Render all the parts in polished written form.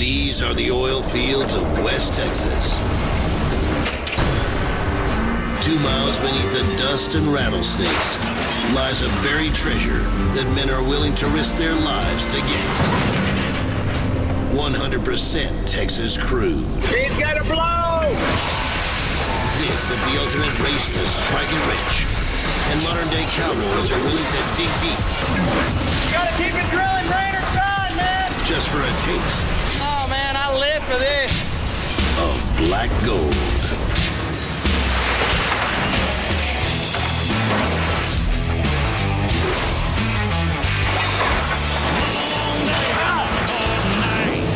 These are the oil fields of West Texas. 2 miles beneath the dust and rattlesnakes lies a buried treasure that men are willing to risk their lives to get. 100% Texas crude. He's got to blow! This is the ultimate race to strike it rich. And modern-day cowboys are willing to dig deep. Gotta keep it drilling, rain or shine, man! Just for a taste. Oh, man, I live for this. Of black gold.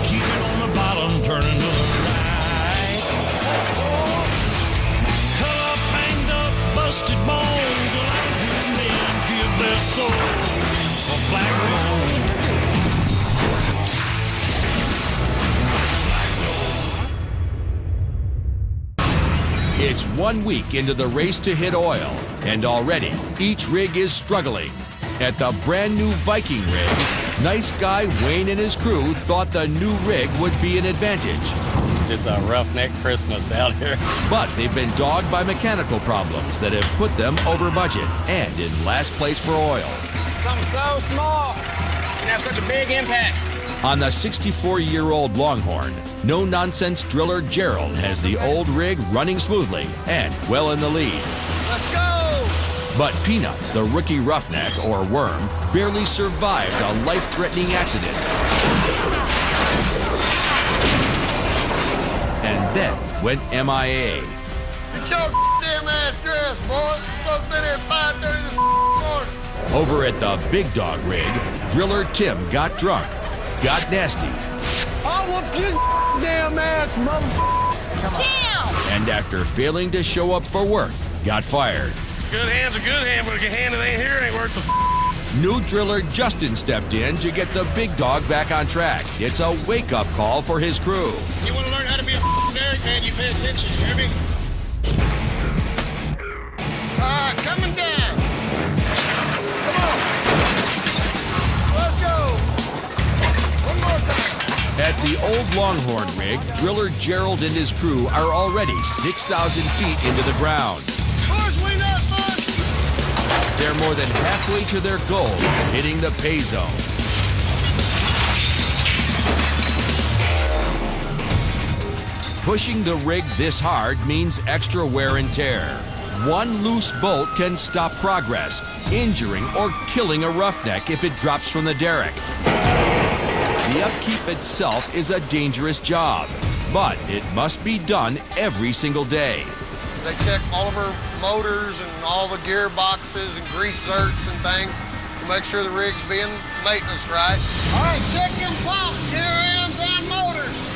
Keeping on the bottom, turning to the right. Color painted up, busted bones. A lot of good men give their souls for black gold. It's 1 week into the race to hit oil, and already each rig is struggling. At the brand new Viking rig, nice guy Wayne and his crew thought the new rig would be an advantage. It's a roughneck Christmas out here. But they've been dogged by mechanical problems that have put them over budget and in last place for oil. Something so small can have such a big impact. On the 64-year-old Longhorn, no-nonsense driller Gerald has the old rig running smoothly and well in the lead. Let's go! But Peanut, the rookie roughneck, or worm, barely survived a life-threatening accident. And then went MIA. Get your damn ass dressed, boy. You're supposed to be there at 5:30 this morning. Over at the Big Dog rig, driller Tim got drunk, got nasty, I whoop your damn ass, motherfucker. and after failing to show up for work, got fired. Good hand's a good hand, but a hand that ain't here ain't worth the New driller Justin stepped in to get the Big Dog back on track. It's a wake-up call for his crew. You want to learn how to be a derrick man, you pay attention, you hear me? All right, coming down. Come on. Let's go. One more time. At the old Longhorn rig, driller Gerald and his crew are already 6,000 feet into the ground. Push, we not push. They're more than halfway to their goal, hitting the pay zone. Pushing the rig this hard means extra wear and tear. One loose bolt can stop progress, injuring or killing a roughneck if it drops from the derrick. The upkeep itself is a dangerous job, but it must be done every single day. They check all of our motors and all the gearboxes and grease zerks and things to make sure the rig's being maintenance right. All right, check them pumps, gear ends and motors.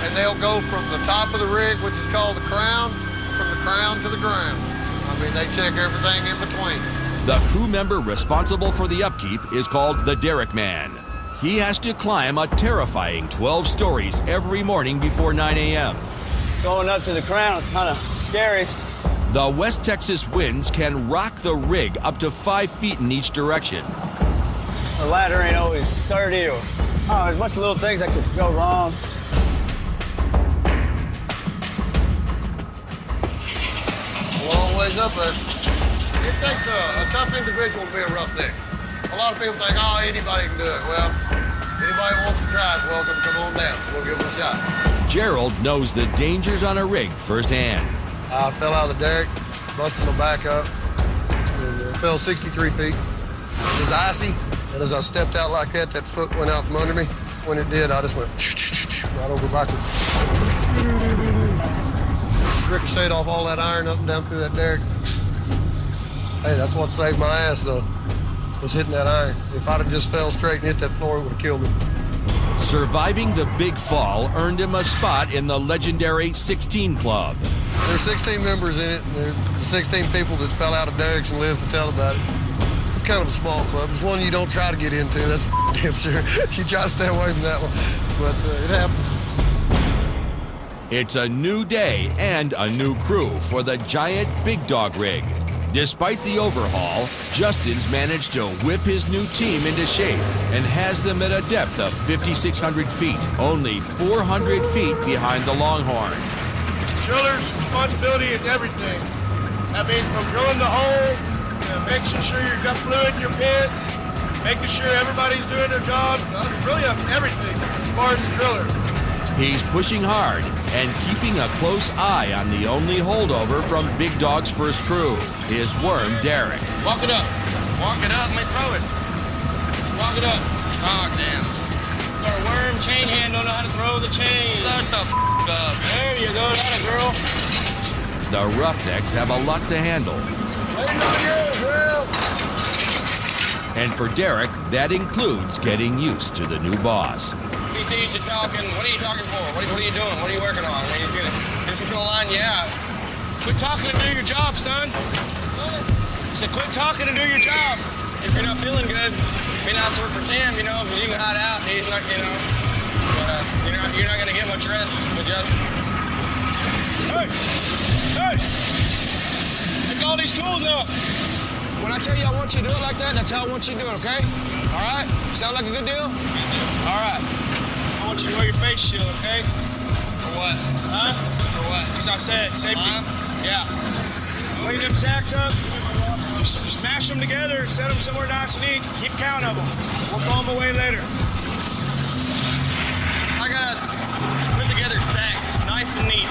And they'll go from the top of the rig, which is called the crown, from the crown to the ground. I mean, they check everything in between. The crew member responsible for the upkeep is called the derrick man. He has to climb a terrifying 12 stories every morning before 9 a.m. Going up to the crown is kind of scary. The West Texas winds can rock the rig up to 5 feet in each direction. The ladder ain't always sturdy or, there's a bunch of little things that could go wrong. A long ways up there. It takes a tough individual to be a roughneck. A lot of people think, oh, anybody can do it. Well, anybody who wants to try is welcome to come on down. We'll give it a shot. Gerald knows the dangers on a rig firsthand. I fell out of the derrick, busted my back up, and fell 63 feet. It was icy, and as I stepped out like that, that foot went out from under me. When it did, I just went right over backwards. Ricocheted off all that iron up and down through that derrick. Hey, that's what saved my ass, though, was hitting that iron. If I'd have just fell straight and hit that floor, it would have killed me. Surviving the big fall earned him a spot in the legendary 16 Club. There's 16 members in it, and there's 16 people that fell out of derricks and live to tell about it. It's kind of a small club. It's one you don't try to get into, that's damn sure. You try to stay away from that one, but it happens. It's a new day and a new crew for the giant Big Dog rig. Despite the overhaul, Justin's managed to whip his new team into shape and has them at a depth of 5,600 feet, only 400 feet behind the Longhorn. Driller's responsibility is everything. I mean, from drilling the hole, making sure you've got fluid in your pits, making sure everybody's doing their job. It's really up to everything as far as the driller. He's pushing hard and keeping a close eye on the only holdover from Big Dog's first crew, his worm, Derek. Walk it up. Walk it up and throw it. Walk it up. Oh, damn. It's our worm chain hand, don't know how to throw the chain. Shut the up. There you go, that a girl. The Roughnecks have a lot to handle. Waiting on you, Will. And for Derek, that includes getting used to the new boss. He sees you talking. What are you talking for? What are you doing? What are you working on? I mean, this is gonna line you out. Quit talking and do your job, son. He said, quit talking and do your job. If you're not feeling good, be nice to work for Tim, you know, because you can hide out. He's not, you know. But you're not gonna get much rest with Justin. Hey, hey! Pick all these tools up. When I tell you I want you to do it like that, that's how I want you to do it, okay? All right? Sound like a good deal? All right. I want you to wear your face shield, okay? For what? Huh? For what? As I said, safety. Yeah. Clean them sacks up. Just smash them together and set them somewhere nice and neat. Keep count of them. We'll throw them away later. I gotta put together sacks, nice and neat.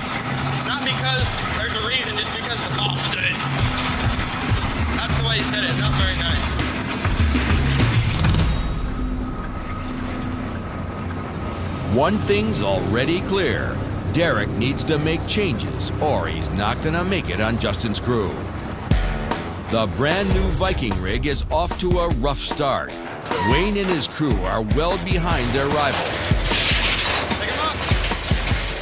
Not because there's a reason, just because the boss did it. That's the way he said it. Not very nice. One thing's already clear. Derek needs to make changes or he's not gonna make it on Justin's crew. The brand new Viking rig is off to a rough start. Wayne and his crew are well behind their rivals. Pick him up.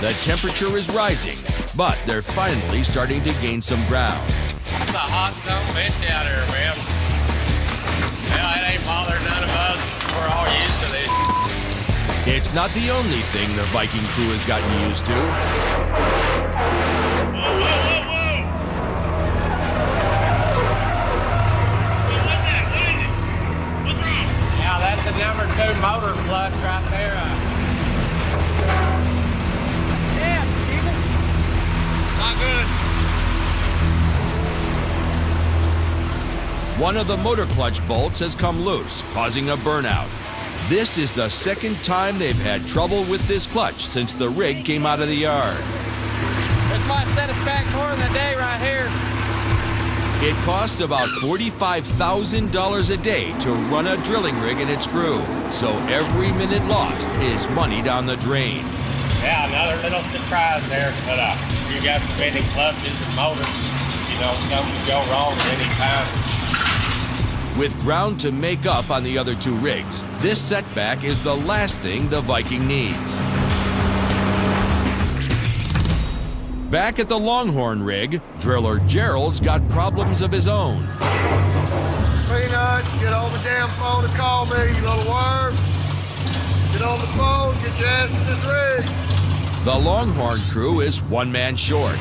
The temperature is rising, but they're finally starting to gain some ground. It's a hot son of a bitch out here, man. Yeah, it ain't bothered none of us. We're all used to this. It's not the only thing the Viking crew has gotten used to. Whoa, whoa, whoa, whoa! What's that? What is it? What's wrong? Yeah, that's the number 2 motor clutch right there. Yeah, Steven. Not good. One of the motor clutch bolts has come loose, causing a burnout. This is the second time they've had trouble with this clutch since the rig came out of the yard. This might set us back more than a day right here. It costs about $45,000 a day to run a drilling rig and its crew, so every minute lost is money down the drain. Yeah, another little surprise there, but you got so many clutches and motors, you know, something can go wrong at any time. With ground to make up on the other 2 rigs, this setback is the last thing the Viking needs. Back at the Longhorn rig, driller Gerald's got problems of his own. Peanut, get on the damn phone and call me, you little worm. Get on the phone, get your ass to this rig. The Longhorn crew is 1 man short.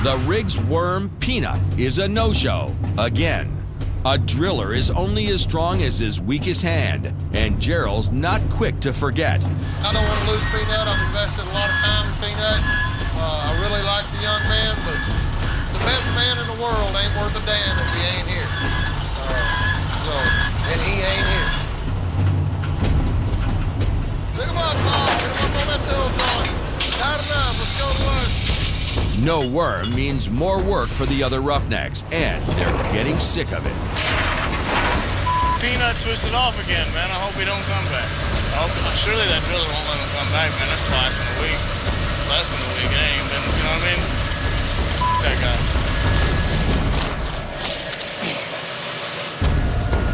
The rig's worm, Peanut, is a no-show again. A driller is only as strong as his weakest hand, and Gerald's not quick to forget. I don't want to lose Peanut. I've invested a lot of time in Peanut. I really like the young man, but the best man in the world ain't worth a damn if he ain't here. And he ain't here. Pick him up, Bob. Pick him up on that tool joint. Tight enough. Let's go to work. No worm means more work for the other Roughnecks, and they're getting sick of it. Peanut twisted off again, man. I hope he don't come back. Surely that driller won't let him come back, man. That's twice in a week. Less than a week, it ain't been, you know what I mean? That guy.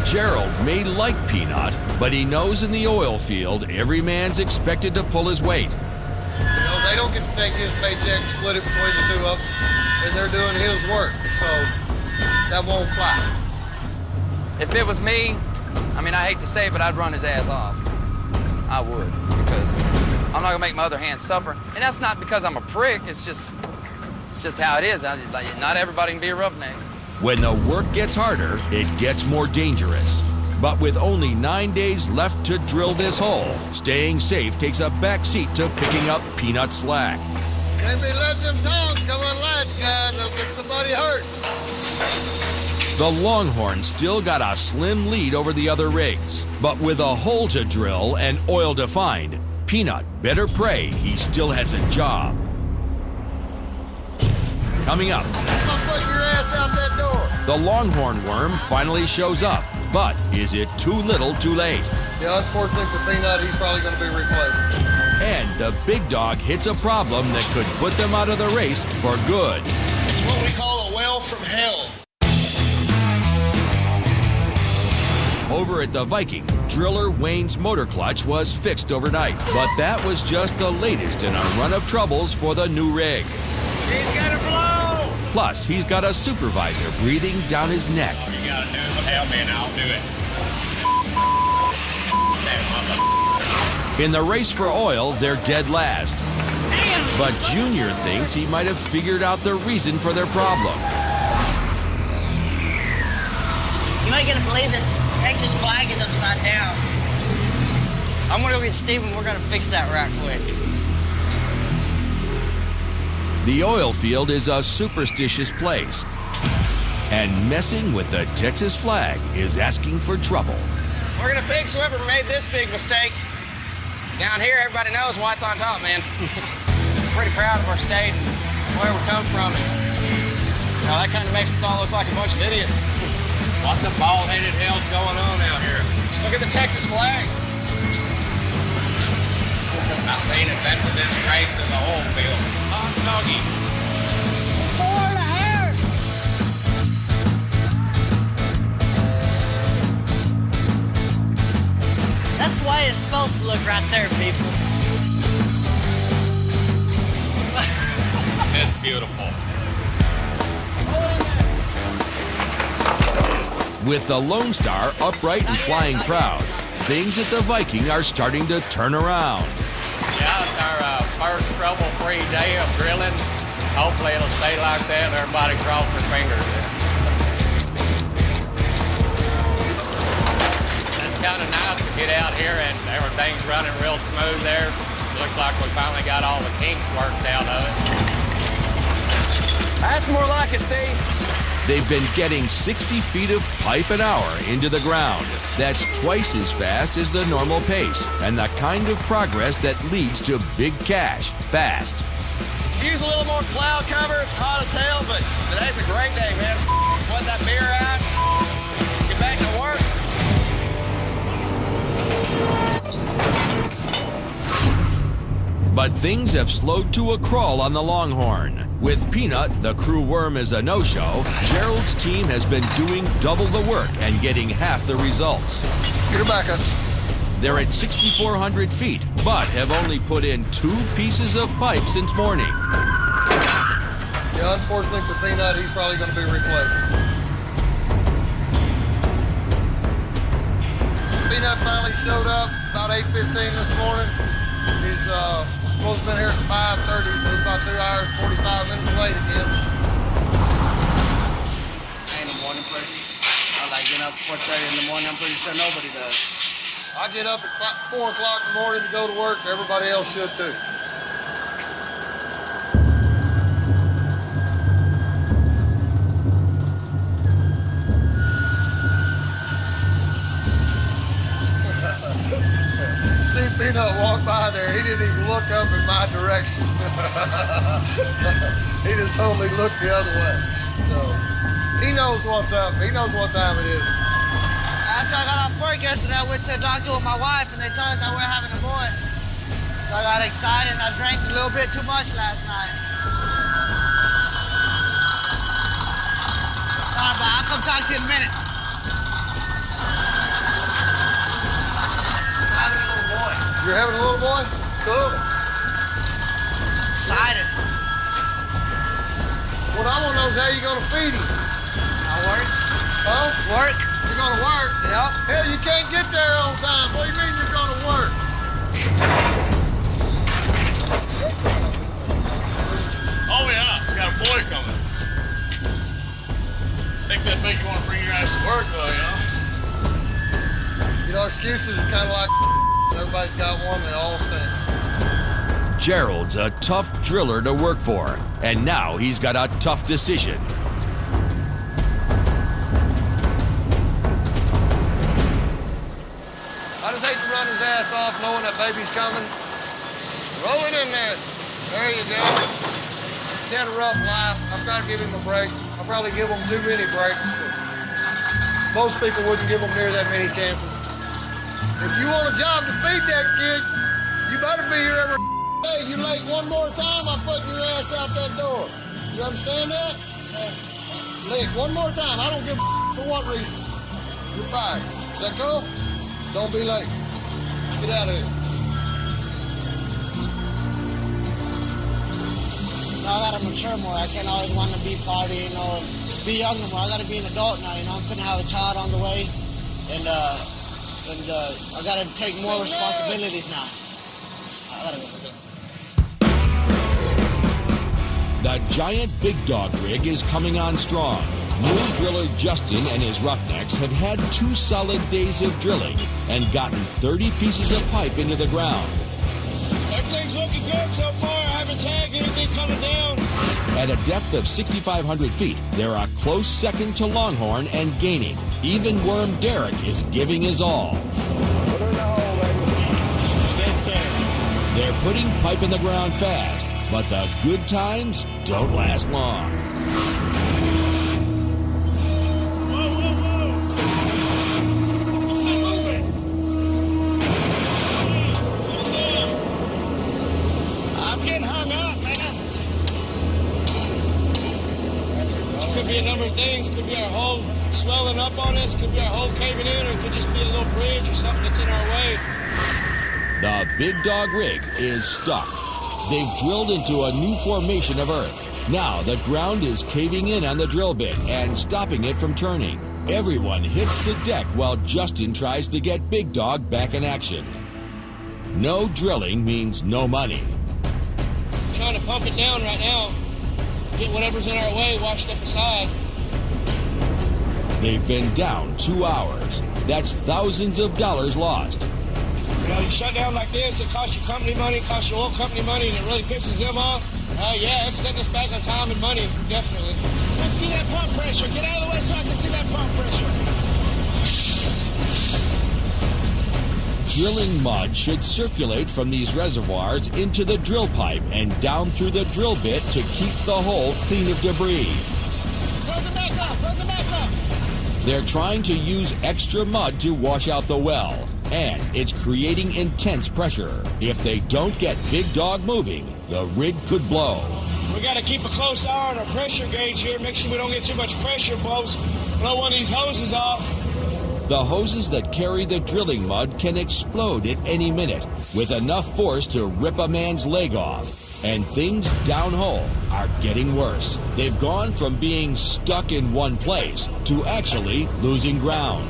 Gerald may like Peanut, but he knows in the oil field, every man's expected to pull his weight. You know, they don't get to take his paycheck and split it between the 2 of them, and they're doing his work, so that won't fly. If it was me, I mean, I hate to say it, but I'd run his ass off. I would, because I'm not gonna make my other hand suffer. And that's not because I'm a prick, it's just how it is. Not everybody can be a roughneck. When the work gets harder, it gets more dangerous. But with only 9 days left to drill this hole, staying safe takes a back seat to picking up Peanut slack. Can't be letting them tongs come unlatched, guys. They'll get somebody hurt. The Longhorn still got a slim lead over the other rigs. But with a hole to drill and oil to find, Peanut better pray he still has a job. Coming up, I'm putting your ass out that door. the Longhorn worm finally shows up. But is it too little too late? Yeah, unfortunately for Peanut, he's probably going to be replaced. And the big dog hits a problem that could put them out of the race for good. It's what we call a well from hell. Over at the Viking, driller Wayne's motor clutch was fixed overnight. But that was just the latest in a run of troubles for the new rig. He's got to blow! Plus, he's got a supervisor breathing down his neck. All you gotta do is tell me and I'll do it. In the race for oil, they're dead last. But Junior thinks he might have figured out the reason for their problem. You ain't gonna believe this Texas flag is upside down. I'm gonna go get Steven. We're gonna fix that right quick. The oil field is a superstitious place. And messing with the Texas flag is asking for trouble. We're gonna fix whoever made this big mistake. Down here, everybody knows white's on top, man. Pretty proud of our state and where we come from. And, that kind of makes us all look like a bunch of idiots. What the bald-headed hell's going on out here? Look at the Texas flag. I seen it. That's a disgrace to the oil field. Hot doggy. Pour the hair. That's the way it's supposed to look right there, people. It's beautiful. With the Lone Star upright and flying proud, things at the Viking are starting to turn around. Yeah, it's our first trouble-free day of drilling. Hopefully it'll stay like that and everybody cross their fingers. It's kind of nice to get out here and everything's running real smooth there. Looks like we finally got all the kinks worked out of it. That's more like it, Steve. They've been getting 60 feet of pipe an hour into the ground. That's twice as fast as the normal pace, and the kind of progress that leads to big cash fast. Use a little more cloud cover. It's hot as hell, but today's a great day, man. Sweat that beer out. Get back to work. But things have slowed to a crawl on the Longhorn. With Peanut, the crew worm is a no-show, Gerald's team has been doing double the work and getting half the results. Get her back up. They're at 6,400 feet, but have only put in 2 pieces of pipe since morning. Yeah, unfortunately for Peanut, he's probably going to be replaced. Peanut finally showed up about 8:15 this morning. He's supposed to have been here at 5:30, so he's about 2 hours, 45 minutes late again. I ain't a morning person. I like getting up at 4:30 in the morning. I'm pretty sure nobody does. I get up at 4 o'clock in the morning to go to work. Everybody else should too. See Peanut walk by there. He didn't even look up in my direction. He just totally looked the other way. So he knows what's up. He knows what time it is. After I got off work yesterday, I went to the doctor with my wife, and they told us that we're having a boy. So I got excited, and I drank a little bit too much last night. Sorry, but I'll come talk to you in a minute. I'm having a little boy. You're having a little boy? Cool. Excited. What I want to know is how you going to feed him. I work. Huh? Work. You're going to work? Yep. Hell, you can't get there on time. What do you mean you're going to work? Oh yeah, it's got a boy coming. Big excuses are kind of like everybody's got one, they all stink. Gerald's a tough driller to work for, and now he's got a tough decision. I just hate to run his ass off knowing that baby's coming. Roll it in there. There you go. He had a rough life. I'm trying to give him a break. I'll probably give him too many breaks. Most people wouldn't give him near that many chances. If you want a job to feed that kid, you better be here every day. You late one more time, I'm putting your ass out that door. You understand that? Late one more time. I don't give a for what reason. You're fired. Is that cool? Don't be late. Get out of here. I gotta mature more. I can't always want to be partying or be young no more. I gotta be an adult now, you know. I'm gonna have a child on the way, and I gotta take more responsibilities now. I gotta go. The giant Big Dog rig is coming on strong. New driller Justin and his Roughnecks have had 2 solid days of drilling and gotten 30 pieces of pipe into the ground. Everything's looking good so far. I haven't tagged anything coming down. At a depth of 6,500 feet, they're a close second to Longhorn and gaining. Even Worm Derek is giving his all. Put her in the hole, baby. Dead center. They're putting pipe in the ground fast, but the good times don't last long. Whoa, whoa, whoa. It's not moving. I'm getting hung up, man. Could be a number of things. Could be our hull swelling up on us. Could be our hull caving in, or it could just be a little bridge or something that's in our way. The Big Dog rig is stuck. They've drilled into a new formation of earth. Now the ground is caving in on the drill bit and stopping it from turning. Everyone hits the deck while Justin tries to get Big Dog back in action. No drilling means no money. I'm trying to pump it down right now. Get whatever's in our way washed up aside. They've been down 2 hours. That's thousands of dollars lost. You know, you shut down like this, it costs your company money, costs your oil company money, and it really pisses them off. Yeah, it's setting us back on time and money, definitely. Let's see that pump pressure. Get out of the way so I can see that pump pressure. Drilling mud should circulate from these reservoirs into the drill pipe and down through the drill bit to keep the hole clean of debris. Close it back up, close it back up. They're trying to use extra mud to wash out the well, and it's creating intense pressure. If they don't get Big Dog moving, the rig could blow. We got to keep a close eye on our pressure gauge here, make sure we don't get too much pressure, folks. Blow one of these hoses off. The hoses that carry the drilling mud can explode at any minute with enough force to rip a man's leg off. And things downhole are getting worse. They've gone from being stuck in one place to actually losing ground.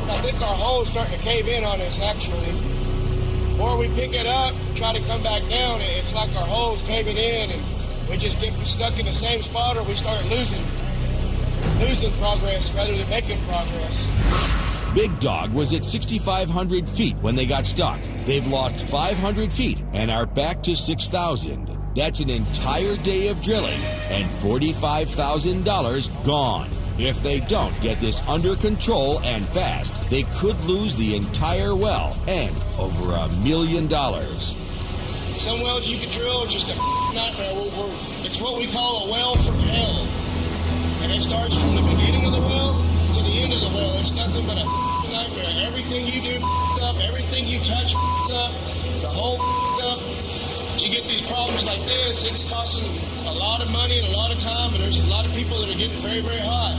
I think our hole's starting to cave in on us, actually. The more we pick it up, try to come back down, it's like our hole's caving in, and we just get stuck in the same spot, or we start losing progress rather than making progress. Big Dog was at 6,500 feet when they got stuck. They've lost 500 feet and are back to 6,000. That's an entire day of drilling and $45,000 gone. If they don't get this under control and fast, they could lose the entire well and over $1 million. Some wells you can drill are just a nightmare. It's what we call a well from hell. And it starts from the beginning of the well to the end of the well. It's nothing but a nightmare. Everything you do up, everything you touch up, the whole up. You get these problems like this, it's costing a lot of money and a lot of time, and there's a lot of people that are getting very, very hot.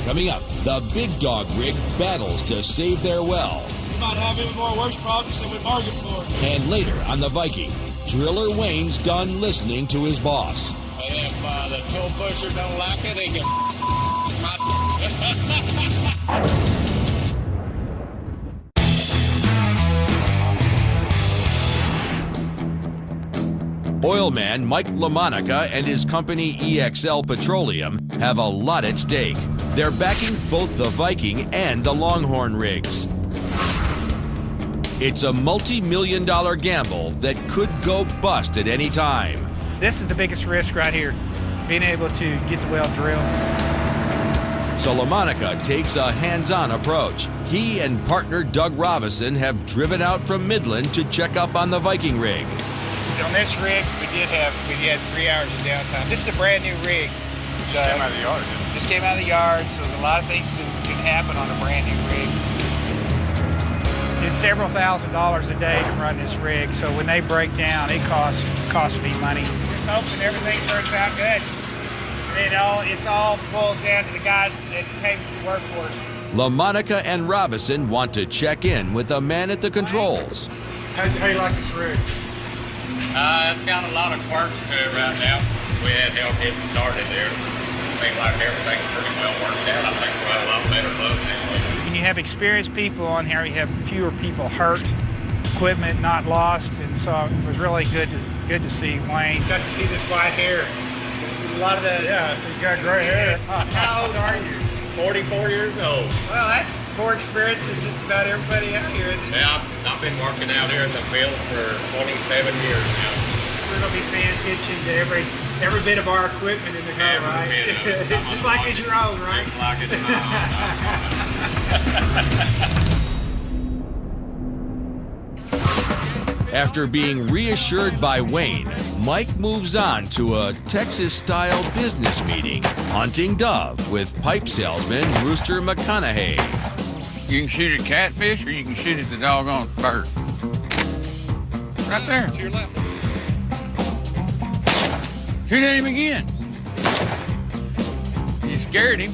Coming up, the Big Dog rig battles to save their well. We might have even more worse problems than we bargained for. And later on the Viking, Driller Wayne's done listening to his boss. If the toe pusher don't like it, he can Oilman Mike LaMonica and his company EXL Petroleum have a lot at stake. They're backing both the Viking and the Longhorn rigs. It's a multi-million-dollar gamble that could go bust at any time. This is the biggest risk right here, being able to get the well drilled. So LaMonica takes a hands-on approach. He and partner Doug Robison have driven out from Midland to check up on the Viking rig. On this rig, we had 3 hours of downtime. This is a brand new rig. Just came out of the yard. Just came out of the yard, so there's a lot of things that can happen on a brand new rig. It's several $1,000s a day to run this rig, so when they break down, it costs me money. Just hoping everything turns out good. And it all boils down to the guys that came to work for us. LaMonica and Robison want to check in with the man at the controls. How you like this rig? It's got a lot of quirks to it right now. We had help getting started there. It seemed like everything's pretty well worked out. I think we'll have a lot better luck now. When you have experienced people on here, you have fewer people hurt, equipment not lost, and so it was really good to see Wayne. Got to see this white hair. A lot of that, yeah, so he's got gray hair. How old are you? 44 years old. Well, that's more experience than just about everybody out here, isn't it? Yeah, I've been working out here in the field for 27 years now. We're going to be paying attention to every bit of our equipment in the car, right? Just like it's your own, right? Just like it's my own. After being reassured by Wayne, Mike moves on to a Texas-style business meeting, hunting dove with pipe salesman Rooster McConaughey. You can shoot at catfish or you can shoot at the doggone bird. Right there. To your left. Shoot at him again. You scared him.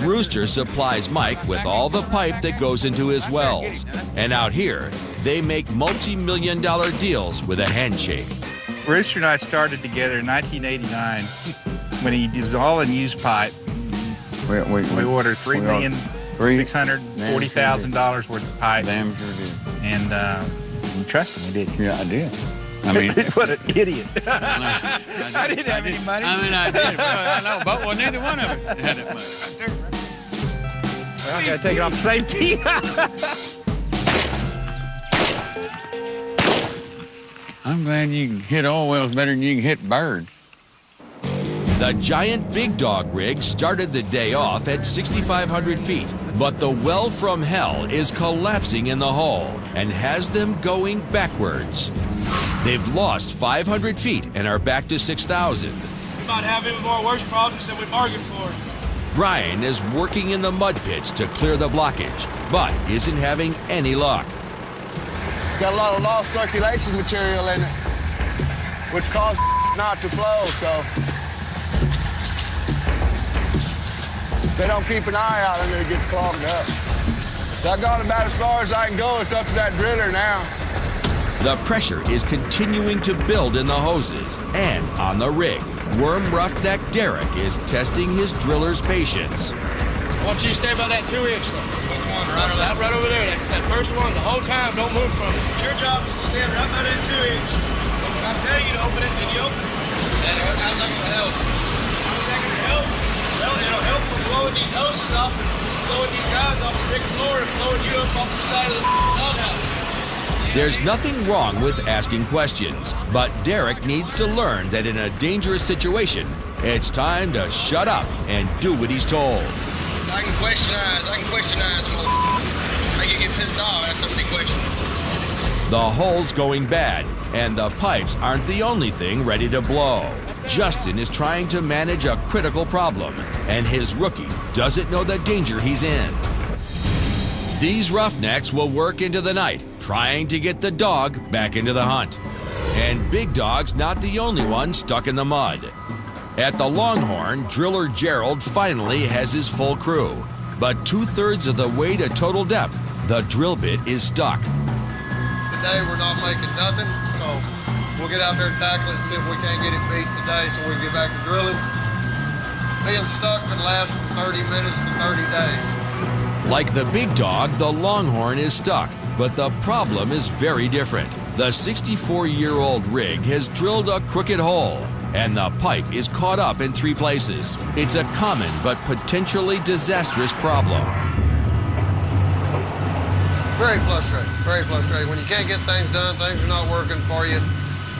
Rooster supplies Mike with all the pipe that goes into his wells. And out here, they make multi-million-dollar deals with a handshake. Rooster and I started together in 1989 when he was all in used pipe. We ordered $3,640,000 worth of pipe. Damn sure did. And you trusted me, didn't you? Yeah, I did. I mean, what an idiot. I didn't have any money. I mean, I did. Well, I know, but well, neither one of us had that money. Well, I got to take it off safety. I'm glad you can hit oil wells better than you can hit birds. The giant Big Dog rig started the day off at 6,500 feet, but the well from hell is collapsing in the hole and has them going backwards. They've lost 500 feet and are back to 6,000. We might have even more worse problems than we bargained for. Brian is working in the mud pits to clear the blockage, but isn't having any luck. It's got a lot of lost circulation material in it, which caused not to flow, so if they don't keep an eye out, then it gets clogged up. So I've gone about as far as I can go. It's up to that driller now. The pressure is continuing to build in the hoses and on the rig. Worm Roughneck Derek is testing his driller's patience. I want you to stay by that 2-inch one. Which one? Right over there. That's that first one. The whole time, don't move from it. Your job is to stand right by that 2-inch. When I tell you to open it, then you open it. How's that going to help? How's that going to help? Well, it'll help from blowing these hoses off and blowing these guys off the brick floor and blowing you up off the side of the doghouse. There's nothing wrong with asking questions, but Derek needs to learn that in a dangerous situation, it's time to shut up and do what he's told. I can question eyes, Make you get pissed off, ask so many questions. The hole's going bad, and the pipes aren't the only thing ready to blow. Justin is trying to manage a critical problem, and his rookie doesn't know the danger he's in. These roughnecks will work into the night, trying to get the dog back into the hunt. And Big Dog's not the only one stuck in the mud. At the Longhorn, driller Gerald finally has his full crew. But 2/3 of the way to total depth, the drill bit is stuck. Today we're not making nothing, so we'll get out there and tackle it and see if we can't get it beat today so we can get back to drilling. Being stuck can last from 30 minutes to 30 days. Like the Big Dog, the Longhorn is stuck, but the problem is very different. The 64-year-old rig has drilled a crooked hole, and the pipe is caught up in 3 places. It's a common but potentially disastrous problem. Very frustrating. When you can't get things done, things are not working for you.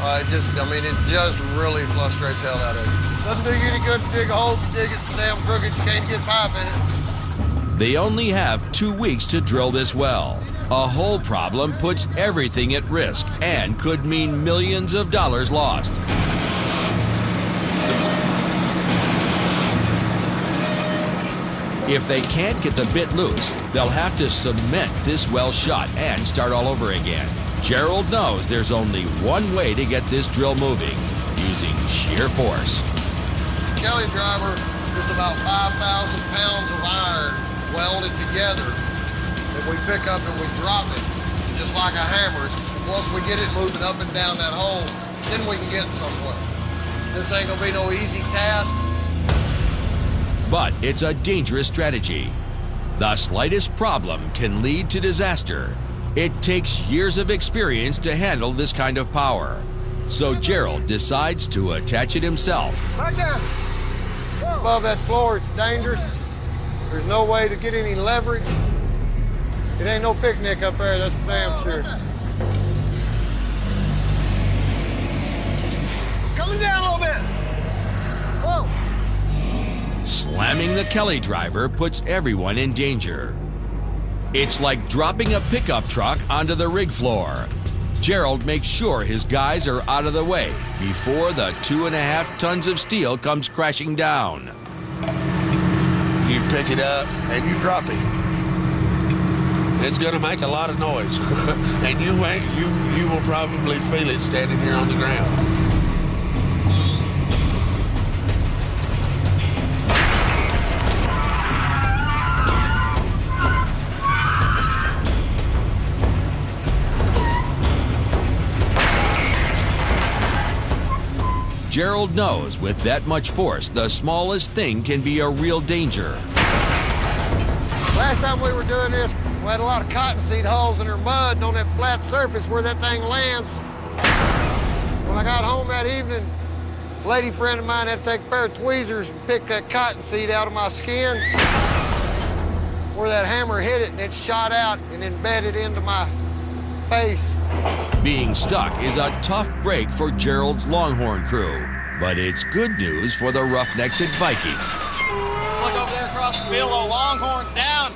It just really frustrates the hell out of you. Doesn't do you any good to dig a hole. If you dig it so damn crooked, you can't get pipe in it. They only have 2 weeks to drill this well. A hole problem puts everything at risk and could mean millions of dollars lost. If they can't get the bit loose, they'll have to cement this well shut and start all over again. Gerald knows there's only one way to get this drill moving, using sheer force. Kelly driver is about 5,000 pounds of iron welded together that we pick up and we drop it just like a hammer. Once we get it moving up and down that hole, then we can get somewhere. This ain't gonna be no easy task. But it's a dangerous strategy. The slightest problem can lead to disaster. It takes years of experience to handle this kind of power. So Gerald decides to attach it himself. Right down. Above that floor, it's dangerous. There's no way to get any leverage. It ain't no picnic up there, that's for damn sure. Coming down a little bit. Whoa. Slamming the Kelly driver puts everyone in danger. It's like dropping a pickup truck onto the rig floor. Gerald makes sure his guys are out of the way before the 2.5 tons of steel comes crashing down. You pick it up and you drop it. It's going to make a lot of noise, and you will probably feel it standing here on the ground. Gerald knows with that much force, the smallest thing can be a real danger. Last time we were doing this, we had a lot of cottonseed hulls in her mud and on that flat surface where that thing lands. When I got home that evening, a lady friend of mine had to take a pair of tweezers and pick that cottonseed out of my skin. Where that hammer hit it and it shot out and embedded into my face. Being stuck is a tough break for Gerald's Longhorn crew, but it's good news for the Roughnecks at Viking. Look over there across the field, old Longhorn's down.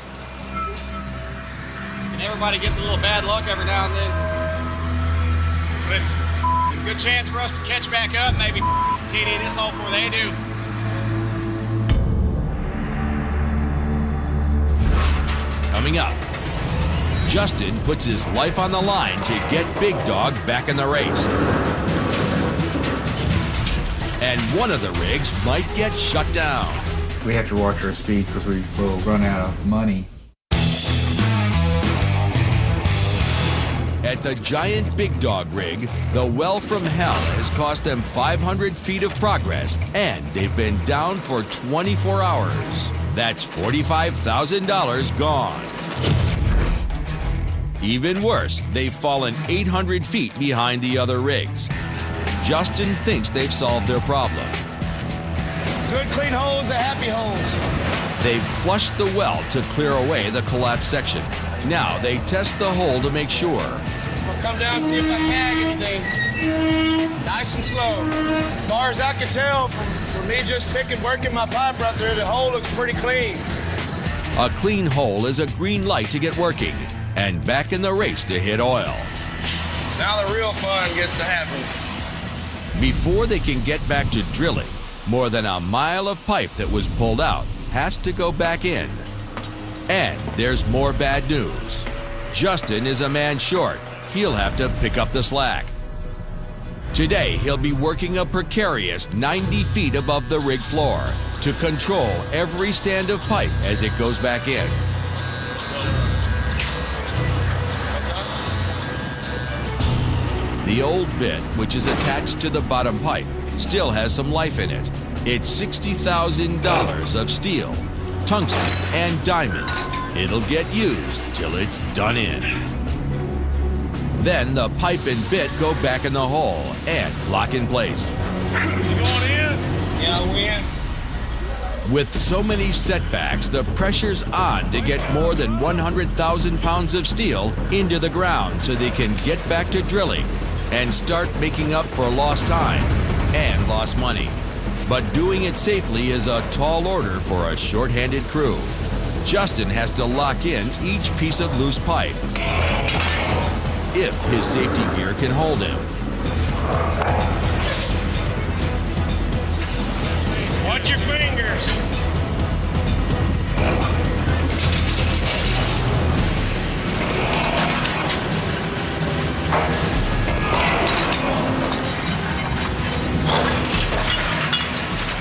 And everybody gets a little bad luck every now and then. But it's a good chance for us to catch back up, maybe TD this hole before they do. Coming up, Justin puts his life on the line to get Big Dog back in the race. And one of the rigs might get shut down. We have to watch our speed because we will run out of money. At the giant Big Dog rig, the well from hell has cost them 500 feet of progress, and they've been down for 24 hours. That's $45,000 gone. Even worse, they've fallen 800 feet behind the other rigs. Justin thinks they've solved their problem. Good clean holes are happy holes. They've flushed the well to clear away the collapsed section. Now they test the hole to make sure. I'll come down and see if I tag anything. Nice and slow. As far as I can tell from me just working my pipe right there, the hole looks pretty clean. A clean hole is a green light to get working and back in the race to hit oil. It's how the real fun gets to happen. Before they can get back to drilling, more than a mile of pipe that was pulled out has to go back in. And there's more bad news. Justin is a man short. He'll have to pick up the slack. Today, he'll be working a precarious 90 feet above the rig floor to control every stand of pipe as it goes back in. The old bit, which is attached to the bottom pipe, still has some life in it. It's $60,000 of steel, tungsten, and diamond. It'll get used till it's done in. Then the pipe and bit go back in the hole and lock in place. You going in? Yeah, we in. With so many setbacks, the pressure's on to get more than 100,000 pounds of steel into the ground so they can get back to drilling and start making up for lost time and lost money. But doing it safely is a tall order for a short-handed crew. Justin has to lock in each piece of loose pipe if his safety gear can hold him. Watch your fingers.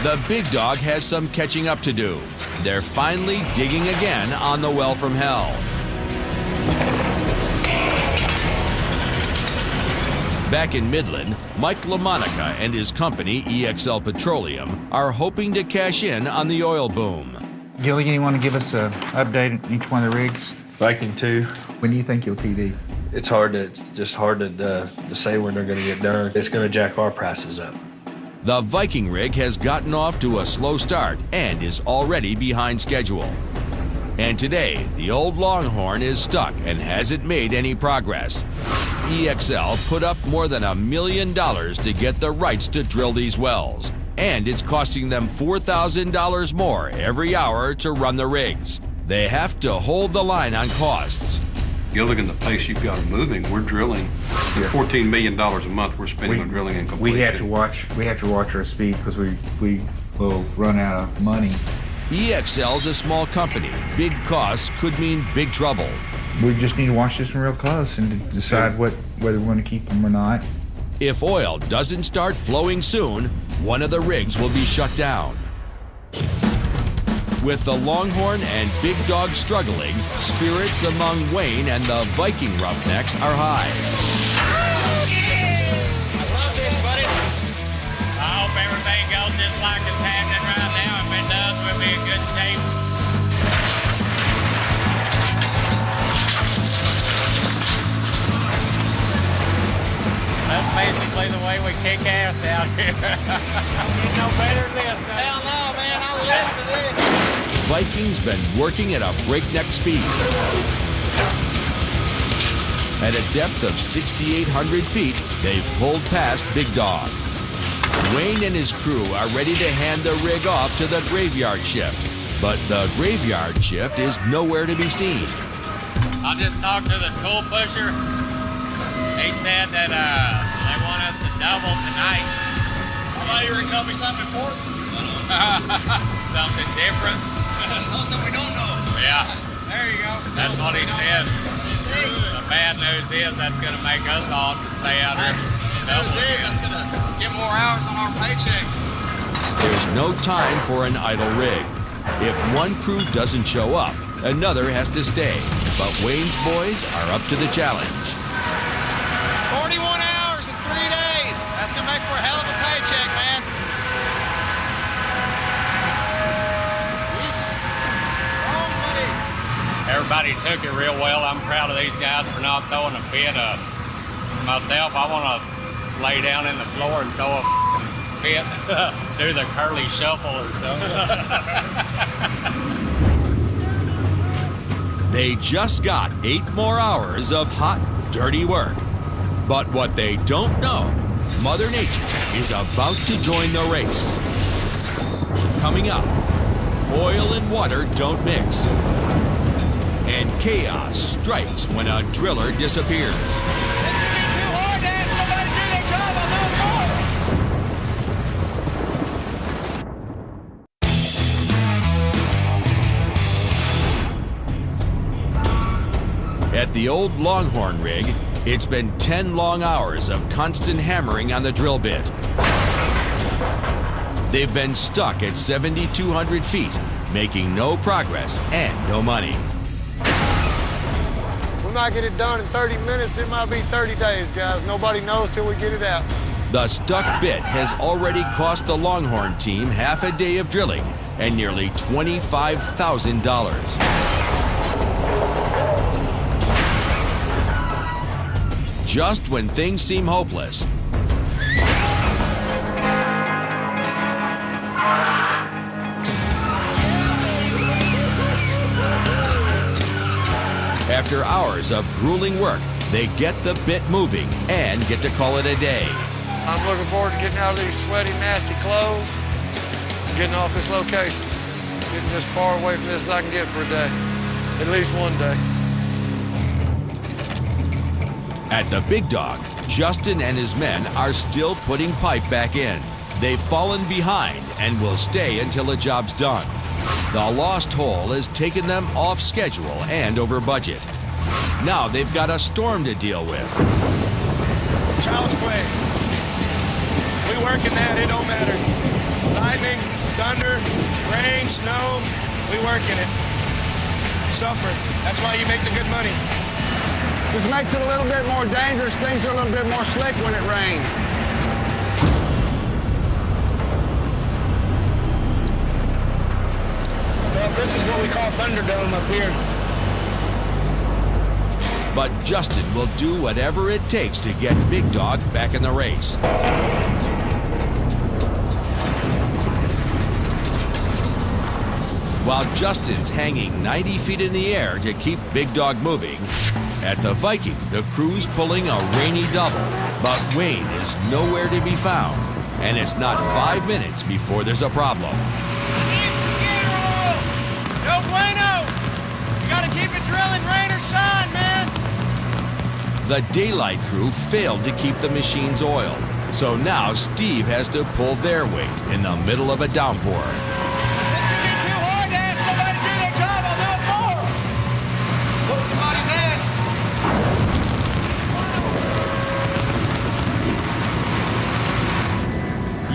The big dog has some catching up to do. They're finally digging again on the well from hell. Back in Midland, Mike LaMonica and his company, EXL Petroleum, are hoping to cash in on the oil boom. Gilligan, you want to give us an update on each one of the rigs? Viking 2. When do you think you'll TD? It's hard to say when they're going to get done. It's going to jack our prices up. The Viking rig has gotten off to a slow start and is already behind schedule. And today, the old Longhorn is stuck and hasn't made any progress. EXL put up more than $1 million to get the rights to drill these wells, and it's costing them $4,000 more every hour to run the rigs. They have to hold the line on costs. Gilligan, the pace you've got them moving, we're drilling. It's $14 million a month we're spending on drilling and completion. We have to watch our speed because we will run out of money. EXL's a small company. Big costs could mean big trouble. We just need to watch this one real close and to decide whether we want to keep them or not. If oil doesn't start flowing soon, one of the rigs will be shut down. With the Longhorn and Big Dog struggling, spirits among Wayne and the Viking Roughnecks are high. I love this, buddy. I hope everything goes just like it's happening right now. If it does, we'll be in good shape. That's basically the way we kick ass out here. Ain't no better than this. Hell no, man. I live for this. Viking's been working at a breakneck speed. At a depth of 6,800 feet, they've pulled past Big Dog. Wayne and his crew are ready to hand the rig off to the graveyard shift, but the graveyard shift is nowhere to be seen. I just talked to the tool pusher. He said that they want us to double tonight. I thought you were going to tell me something important. Something different. Something we don't know. Yeah. There you go. That's what he said. The bad news is that's going to make us all to stay out here. The news is that's going to get more hours on our paycheck. There's no time for an idle rig. If one crew doesn't show up, another has to stay. But Wayne's boys are up to the challenge. 41 hours in 3 days. That's going to make for a hell of a paycheck, man. Everybody took it real well. I'm proud of these guys for not throwing a fit. Myself, I want to lay down in the floor and throw a fit, do the curly shuffle or something. They just got 8 more hours of hot, dirty work. But what they don't know, Mother Nature is about to join the race. Coming up, oil and water don't mix. And chaos strikes when a driller disappears. It's going to be too hard to ask somebody to do their job on no more. At the old Longhorn rig, it's been 10 long hours of constant hammering on the drill bit. They've been stuck at 7,200 feet, making no progress and no money. We might get it done in 30 minutes. It might be 30 days, guys. Nobody knows till we get it out. The stuck bit has already cost the Longhorn team half a day of drilling and nearly $25,000. Just when things seem hopeless, After hours of grueling work, they get the bit moving and get to call it a day. I'm looking forward to getting out of these sweaty, nasty clothes and getting off this location. Getting as far away from this as I can get for a day. At least one day. At the Big Dog, Justin and his men are still putting pipe back in. They've fallen behind and will stay until the job's done. The Lost Hole has taken them off schedule and over budget. Now they've got a storm to deal with. Child's play. We work in that, it don't matter. Lightning, thunder, rain, snow, we work in it. Suffer. That's why you make the good money. This makes it a little bit more dangerous. Things are a little bit more slick when it rains. Well, this is what we call Thunderdome up here. But Justin will do whatever it takes to get Big Dog back in the race. While Justin's hanging 90 feet in the air to keep Big Dog moving, at the Viking, the crew's pulling a rainy double, but Wayne is nowhere to be found, and it's not 5 minutes before there's a problem. No bueno! You gotta keep it drilling, rain or shine, man! The daylight crew failed to keep the machines oiled, so now Steve has to pull their weight in the middle of a downpour. It's gonna be too hard to ask somebody to do their job, I'll do it more! Whoop somebody's ass!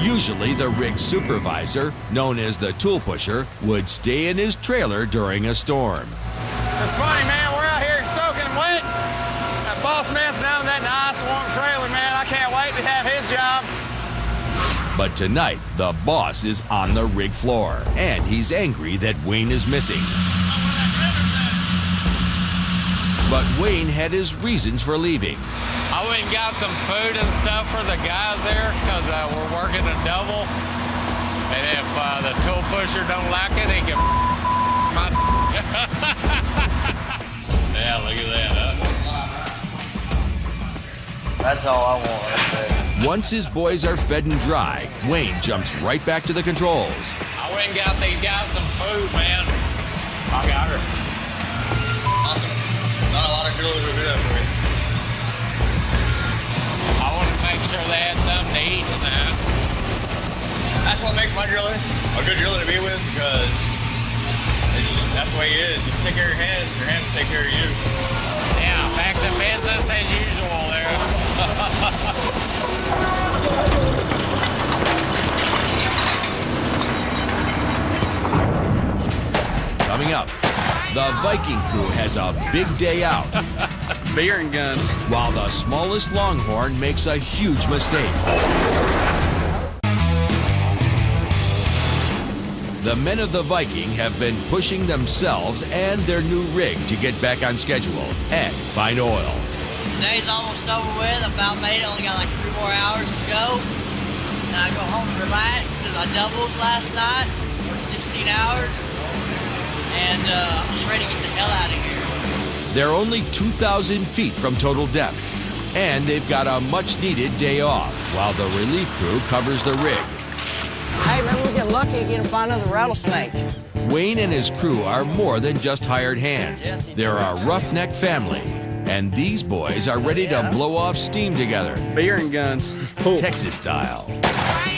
Usually the rig supervisor, known as the tool pusher, would stay in his trailer during a storm. It's funny, man. We're out here soaking wet. That boss man's down in that nice warm trailer, man. I can't wait to have his job. But tonight, the boss is on the rig floor, and he's angry that Wayne is missing. But Wayne had his reasons for leaving. I went and got some food and stuff for the guys there because we're working a double. And if the tool pusher don't like it, he can my... Yeah, look at that. That's all I want right there. Once his boys are fed and dry, Wayne jumps right back to the controls. I went and got these guys some food, man. I got her. Awesome. Not a lot of drillers will do that for you. I want to make sure they had something to eat and that. That's what makes my driller a good driller to be with, because it's just, that's the way he is. You take care of your hands will take care of you. Yeah, back to business as usual there. Coming up, the Viking crew has a big day out. Beer and guns. While the smallest longhorn makes a huge mistake. The men of the Viking have been pushing themselves and their new rig to get back on schedule and find oil. The day's almost over with. I about made it. Only got like 3 more hours to go. Now I go home and relax because I doubled last night. Worked 16 hours. And I'm just ready to get the hell out of here. They're only 2,000 feet from total depth, and they've got a much-needed day off while the relief crew covers the rig. Hey, maybe we get lucky and find another rattlesnake. Wayne and his crew are more than just hired hands. They're a roughneck family, and these boys are ready to blow off steam together. Beer and guns. Texas style.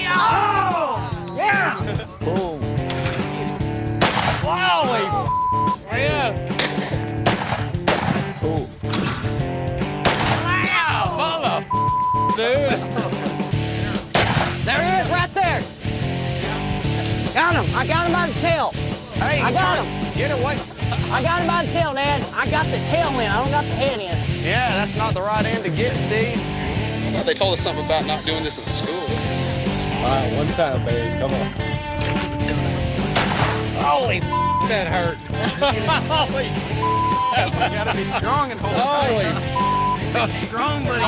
Oh! Yeah! Boom. Holy yeah! Cool. Wow! Dude! There he is, right there! Got him! I got him by the tail! Hey, I got him! Get away! I got him by the tail, Dad. I got the tail end. I don't got the head end. Yeah, that's not the right end to get, Steve. I thought they told us something about not doing this in school. All right, one time, baby. Come on. Holy That hurt. Holy You gotta be strong and hold tight. strong, buddy.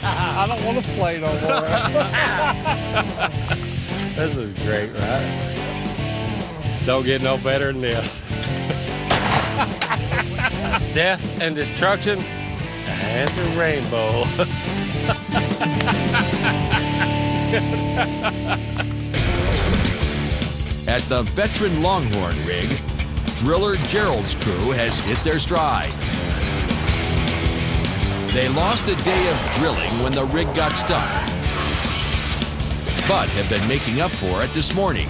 I don't want to play no more. This is great, right? Don't get no better than this. Death and destruction and the rainbow. At the veteran Longhorn rig, driller Gerald's crew has hit their stride. They lost a day of drilling when the rig got stuck, but have been making up for it this morning.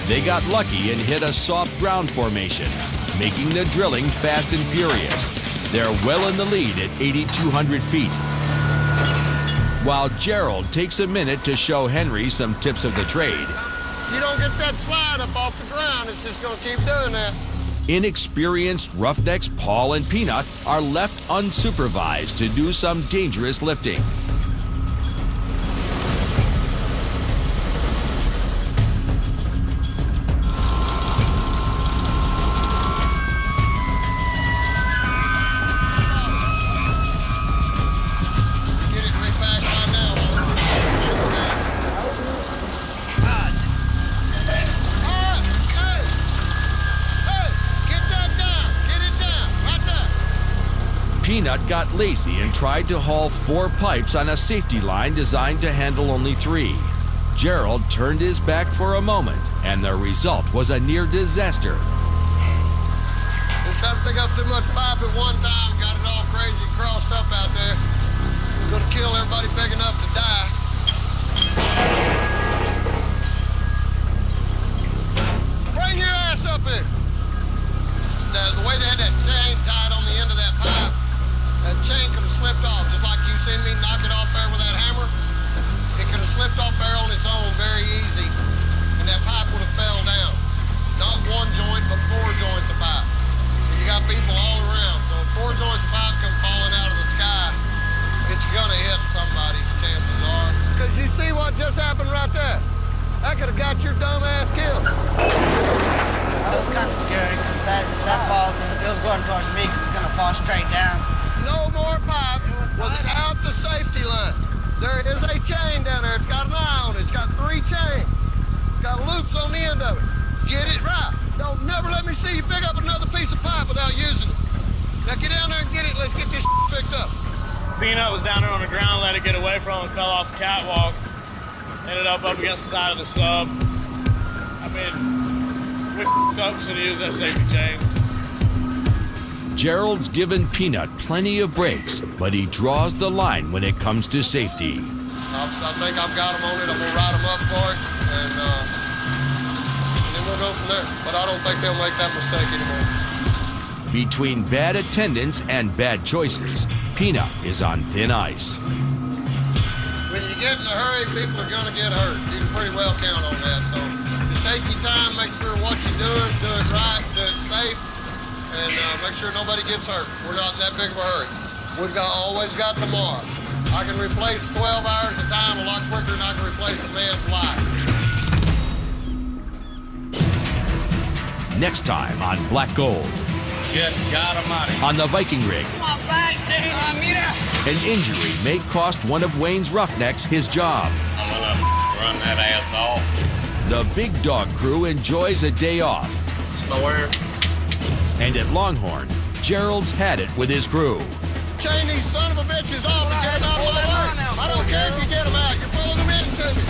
They got lucky and hit a soft ground formation, making the drilling fast and furious. They're well in the lead at 8,200 feet. While Gerald takes a minute to show Henry some tips of the trade. You don't get that slide up off the ground, it's just gonna keep doing that. Inexperienced roughnecks Paul and Peanut are left unsupervised to do some dangerous lifting. Peanut got lazy and tried to haul 4 pipes on a safety line designed to handle only 3. Gerald turned his back for a moment, and the result was a near disaster. Just tried to pick up too much pipe at one time, got it all crazy crossed up out there. Gonna kill everybody big enough to die. Bring your ass up here. The way they had that chain tied on the end of that pipe, that chain could have slipped off, just like you seen me knock it off there with that hammer. It could have slipped off there on its own very easy, and that pipe would have fell down. Not 1 joint, but 4 joints of pipe. And you got people all around, so if 4 joints of pipe come falling out of the sky, it's gonna hit somebody, chances are. Because you see what just happened right there? That could have got your dumb ass killed. That was kind of scary because that falls and it was going towards me because it's going to fall straight down. No more pipe without the safety line. There is a chain down there. It's got an eye on it. It's got 3 chains. It's got loops on the end of it. Get it right. Don't never let me see you pick up another piece of pipe without using it. Now get down there and get it. Let's get this picked up. Peanut was down there on the ground, let it get away from him, fell off the catwalk. Ended up against the side of the sub. I mean, we up, should have used that safety chain. Gerald's given Peanut plenty of breaks, but he draws the line when it comes to safety. I think I've got him on it. I'm going to ride him up for it, and then we'll go from there. But I don't think they'll make that mistake anymore. Between bad attendance and bad choices, Peanut is on thin ice. When you get in a hurry, people are going to get hurt. You can pretty well count on that. So just take your time, make sure what you're doing, do it right, do it safe, and make sure nobody gets hurt. We're not in that big of a hurry. We've always got tomorrow. I can replace 12 hours of time a lot quicker than I can replace a man's life. Next time on Black Gold. Good God Almighty. On the Viking rig. Come on, back, dude. An injury may cost one of Wayne's roughnecks his job. I'm gonna run that ass off. The Big Dog crew enjoys a day off. Slower. And at Longhorn, Gerald's had it with his crew. Chain these son of a bitches off and get them out of my way. I don't care if you get them out.